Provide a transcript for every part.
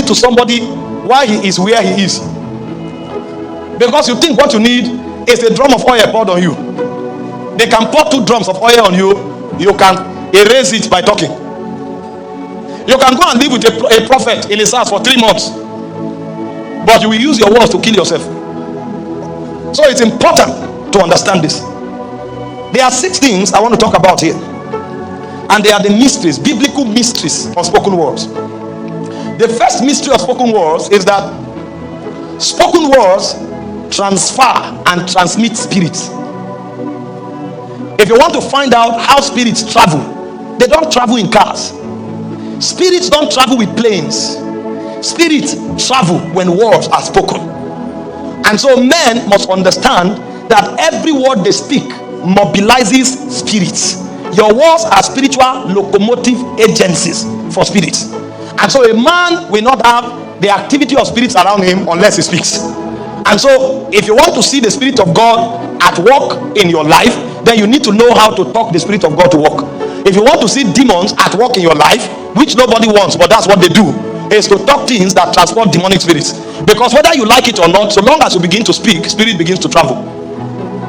it to somebody why he is where he is. Because you think what you need is a drum of oil poured on you. They can pour 2 drums of oil on you. You can erase it by talking. You can go and live with a prophet in his house for 3 months, but you will use your words to kill yourself. So it's important to understand this. There are 6 things I want to talk about here, and they are the mysteries, biblical mysteries of spoken words. The first mystery of spoken words is that spoken words transfer and transmit spirits. If you want to find out how spirits travel, they don't travel in cars. Spirits don't travel with planes. Spirits travel when words are spoken. And so men must understand that every word they speak mobilizes spirits. Your words are spiritual locomotive agencies for spirits. And so a man will not have the activity of spirits around him unless he speaks. And so if you want to see the Spirit of God at work in your life, then you need to know how to talk the Spirit of God to work. If you want to see demons at work in your life, which nobody wants, but that's what they do, is to talk things that transport demonic spirits. Because whether you like it or not, so long as you begin to speak, spirit begins to travel.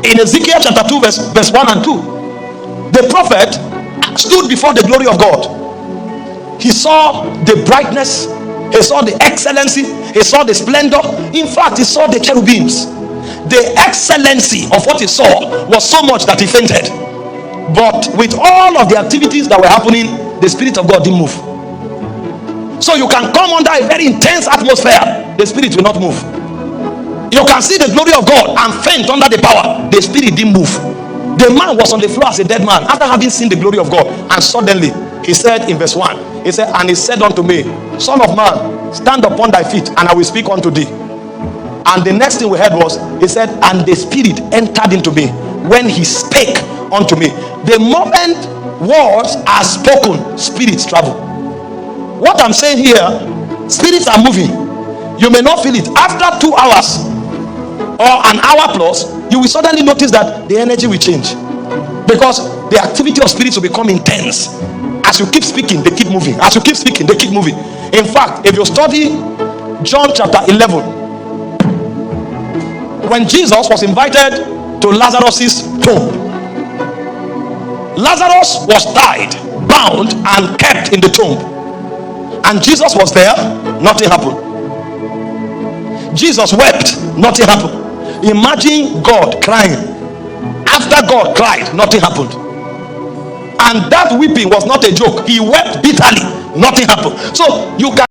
In Ezekiel chapter 2 verse 1 and 2, the prophet stood before the glory of God. He saw the brightness, he saw the excellency, he saw the splendor. In fact, he saw the cherubims. The excellency of what he saw was so much that he fainted. But with all of the activities that were happening, the Spirit of God didn't move. So you can come under a very intense atmosphere, the Spirit will not move. You can see the glory of God and faint under the power, the Spirit didn't move. The man was on the floor as a dead man after having seen the glory of God, and suddenly he said in verse 1, he said, and he said unto me, Son of man, stand upon thy feet, and I will speak unto thee. And the next thing we heard was, he said, and the Spirit entered into me when he spake unto me. The moment words are spoken, spirits travel. What I'm saying here, spirits are moving. You may not feel it. After 2 hours or an hour plus, you will suddenly notice that the energy will change, because the activity of spirits will become intense. As you keep speaking, they keep moving. As you keep speaking, they keep moving. In fact, if you study John chapter 11, when Jesus was invited to Lazarus's tomb, Lazarus was tied, bound, and kept in the tomb. And Jesus was there, nothing happened. Jesus wept, nothing happened. Imagine God crying. After God cried, nothing happened. And that weeping was not a joke. He wept bitterly, nothing happened. So you can